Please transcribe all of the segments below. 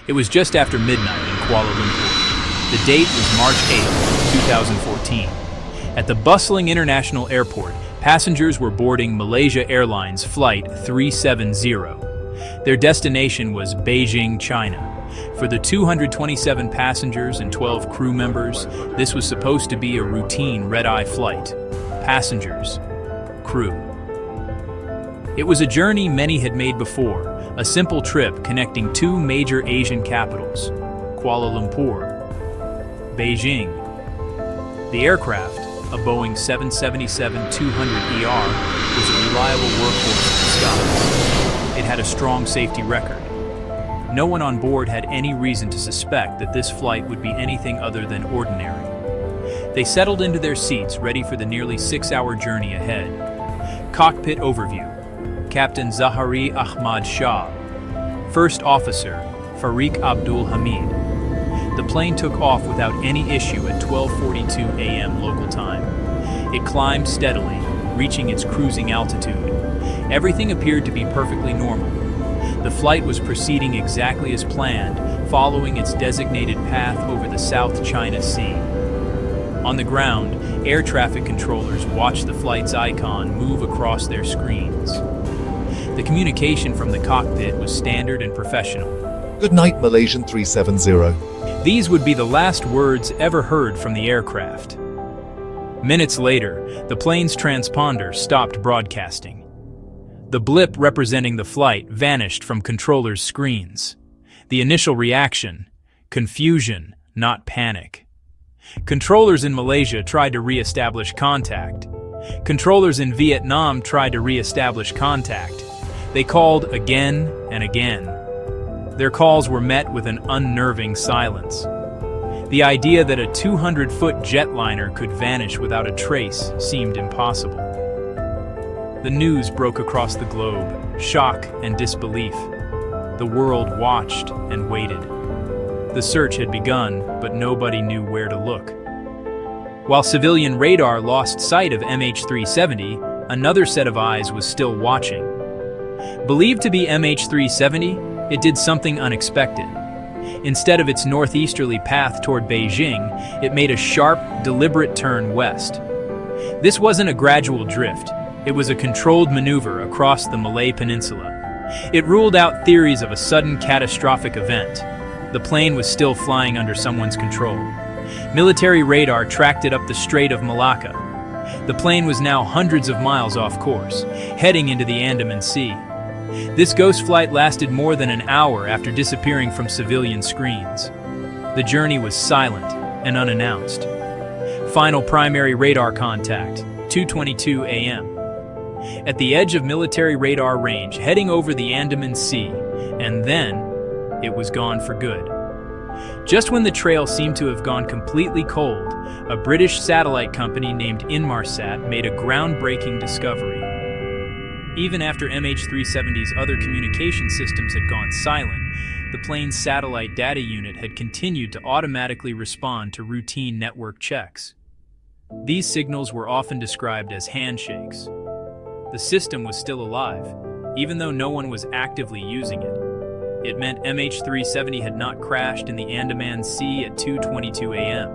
It was just after midnight in Kuala Lumpur. The date was March 8, 2014. At the bustling international airport, passengers were boarding Malaysia Airlines Flight 370. Their destination was Beijing, China. For the 227 passengers and 12 crew members, this was supposed to be a routine red-eye flight. Passengers, crew. It was a journey many had made before, a simple trip connecting two major Asian capitals, Kuala Lumpur, Beijing. The aircraft, a Boeing 777-200ER, was a reliable workhorse in disguise. It had a strong safety record. No one on board had any reason to suspect that this flight would be anything other than ordinary. They settled into their seats, ready for the nearly 6-hour journey ahead. Cockpit overview. Captain Zahari Ahmad Shah. First Officer, Farooq Abdul Hamid. The plane took off without any issue at 12:42 a.m. local time. It climbed steadily, reaching its cruising altitude. Everything appeared to be perfectly normal. The flight was proceeding exactly as planned, following its designated path over the South China Sea. On the ground, air traffic controllers watched the flight's icon move across their screens. The communication from the cockpit was standard and professional. Good night, Malaysian 370. These would be the last words ever heard from the aircraft. Minutes later, the plane's transponder stopped broadcasting. The blip representing the flight vanished from controllers' screens. The initial reaction: confusion, not panic. Controllers in Malaysia tried to re-establish contact. Controllers in Vietnam tried to re-establish contact. They called again and again. Their calls were met with an unnerving silence. The idea that a 200-foot jetliner could vanish without a trace seemed impossible. The news broke across the globe, shock and disbelief. The world watched and waited. The search had begun, but nobody knew where to look. While civilian radar lost sight of MH370, another set of eyes was still watching. Believed to be MH370, it did something unexpected. Instead of its northeasterly path toward Beijing, it made a sharp, deliberate turn west. This wasn't a gradual drift. It was a controlled maneuver across the Malay Peninsula. It ruled out theories of a sudden catastrophic event. The plane was still flying under someone's control. Military radar tracked it up the Strait of Malacca. The plane was now hundreds of miles off course, heading into the Andaman Sea. This ghost flight lasted more than an hour after disappearing from civilian screens. The journey was silent and unannounced. Final primary radar contact, 2:22 a.m. At the edge of military radar range, heading over the Andaman Sea, and then it was gone for good. Just when the trail seemed to have gone completely cold, a British satellite company named Inmarsat made a groundbreaking discovery. Even after MH370's other communication systems had gone silent, the plane's satellite data unit had continued to automatically respond to routine network checks. These signals were often described as handshakes. The system was still alive, even though no one was actively using it. It meant MH370 had not crashed in the Andaman Sea at 2:22 a.m.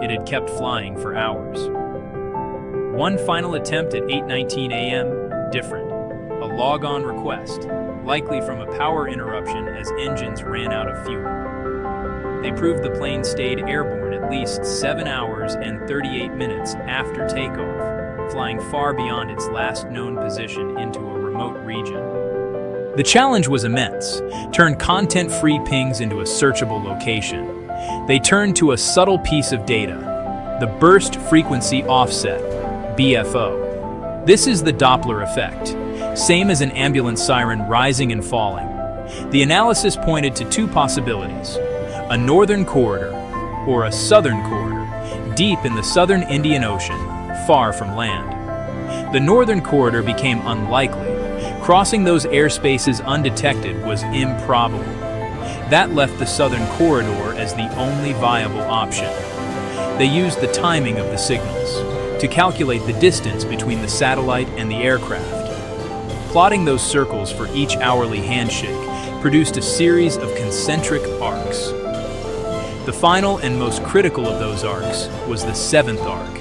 It had kept flying for hours. One final attempt at 8:19 a.m., different. A log-on request, likely from a power interruption as engines ran out of fuel. They proved the plane stayed airborne at least 7 hours and 38 minutes after takeoff, flying far beyond its last known position into a remote region. The challenge was immense: turn content-free pings into a searchable location. They turned to a subtle piece of data, the burst frequency offset, BFO. This is the Doppler effect, same as an ambulance siren rising and falling. The analysis pointed to two possibilities: a northern corridor or a southern corridor, deep in the southern Indian Ocean, far from land. The northern corridor became unlikely. Crossing those airspaces undetected was improbable. That left the southern corridor as the only viable option. They used the timing of the signals to calculate the distance between the satellite and the aircraft. Plotting those circles for each hourly handshake produced a series of concentric arcs. The final and most critical of those arcs was the seventh arc.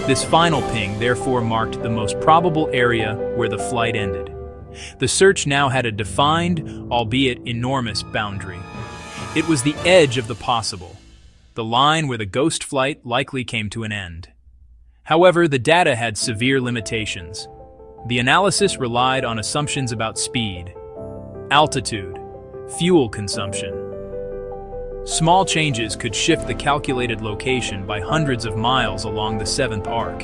This final ping therefore marked the most probable area where the flight ended. The search now had a defined, albeit enormous, boundary. It was the edge of the possible, the line where the ghost flight likely came to an end. However, the data had severe limitations. The analysis relied on assumptions about speed, altitude, fuel consumption. Small changes could shift the calculated location by hundreds of miles along the seventh arc.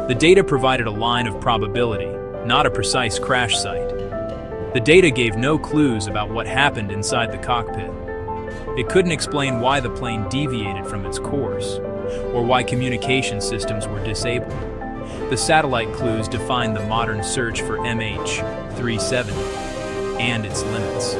The data provided a line of probability, not a precise crash site. The data gave no clues about what happened inside the cockpit. It couldn't explain why the plane deviated from its course, or why communication systems were disabled. The satellite clues defined the modern search for MH370 and its limits.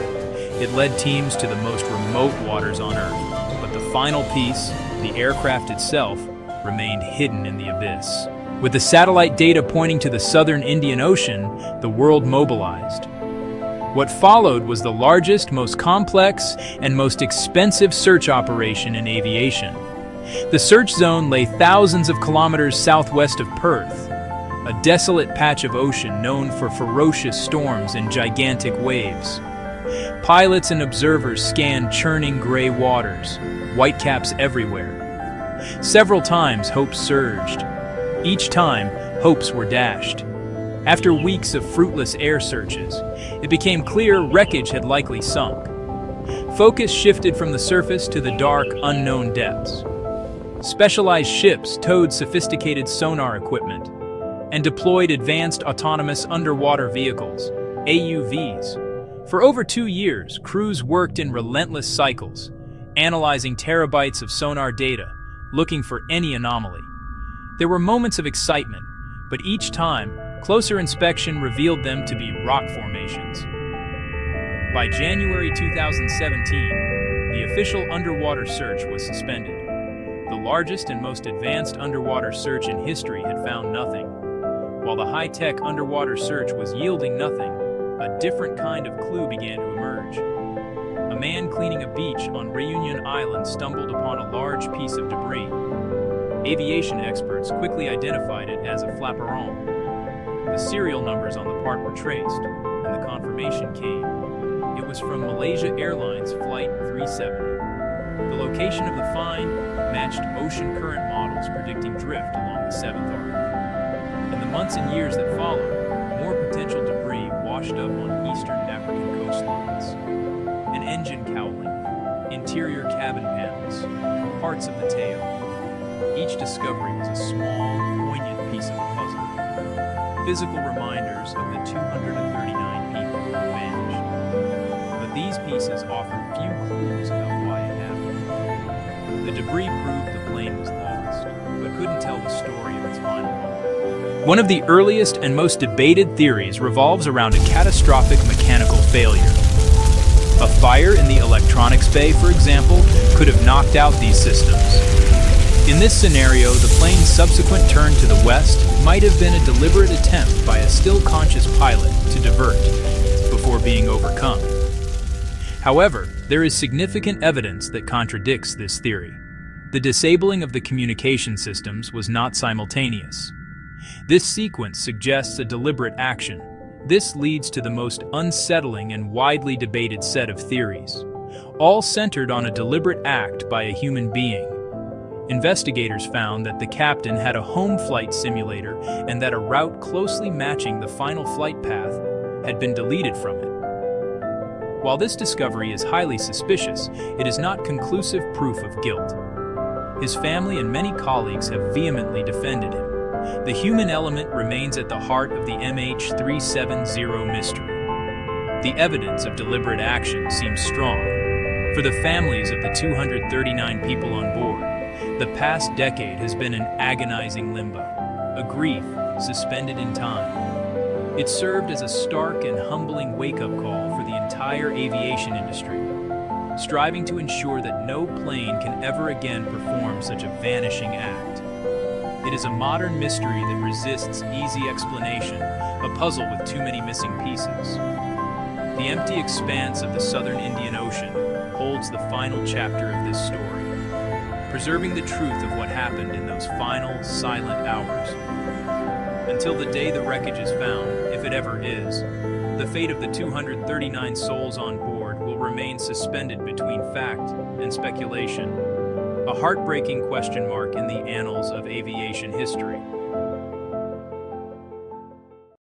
It led teams to the most remote waters on Earth, but the final piece, the aircraft itself, remained hidden in the abyss. With the satellite data pointing to the southern Indian Ocean, the world mobilized. What followed was the largest, most complex, and most expensive search operation in aviation. The search zone lay thousands of kilometers southwest of Perth, a desolate patch of ocean known for ferocious storms and gigantic waves. Pilots and observers scanned churning gray waters, whitecaps everywhere. Several times hopes surged. Each time, hopes were dashed. After weeks of fruitless air searches, it became clear wreckage had likely sunk. Focus shifted from the surface to the dark, unknown depths. Specialized ships towed sophisticated sonar equipment and deployed advanced autonomous underwater vehicles, AUVs. For over 2 years, crews worked in relentless cycles, analyzing terabytes of sonar data, looking for any anomaly. There were moments of excitement, but each time, closer inspection revealed them to be rock formations. By January 2017, the official underwater search was suspended. The largest and most advanced underwater search in history had found nothing. While the high-tech underwater search was yielding nothing, a different kind of clue began to emerge. A man cleaning a beach on Reunion Island stumbled upon a large piece of debris. Aviation experts quickly identified it as a flaperon. The serial numbers on the part were traced, and the confirmation came. It was from Malaysia Airlines Flight MH370. The location of the find matched ocean current models predicting drift along the seventh arc. In the months and years that followed, more potential debris washed up on eastern African coastlines. An engine cowling, interior cabin panels, parts of the tail. Each discovery was a small, poignant piece of the puzzle. Physical reminders of the 239 people who vanished. But these pieces offered few clues about why it happened. The debris proved the plane was lost, but couldn't tell the story of its final home. One of the earliest and most debated theories revolves around a catastrophic mechanical failure. A fire in the electronics bay, for example, could have knocked out these systems. In this scenario, the plane's subsequent turn to the west might have been a deliberate attempt by a still-conscious pilot to divert before being overcome. However, there is significant evidence that contradicts this theory. The disabling of the communication systems was not simultaneous. This sequence suggests a deliberate action. This leads to the most unsettling and widely debated set of theories, all centered on a deliberate act by a human being. Investigators found that the captain had a home flight simulator and that a route closely matching the final flight path had been deleted from it. While this discovery is highly suspicious, it is not conclusive proof of guilt. His family and many colleagues have vehemently defended him. The human element remains at the heart of the MH370 mystery. The evidence of deliberate action seems strong. For the families of the 239 people on board, the past decade has been an agonizing limbo, a grief suspended in time. It served as a stark and humbling wake-up call for the entire aviation industry, striving to ensure that no plane can ever again perform such a vanishing act. It is a modern mystery that resists easy explanation, a puzzle with too many missing pieces. The empty expanse of the southern Indian Ocean holds the final chapter of this story, preserving the truth of what happened in those final, silent hours. Until the day the wreckage is found, if it ever is, the fate of the 239 souls on board will remain suspended between fact and speculation, a heartbreaking question mark in the annals of aviation history.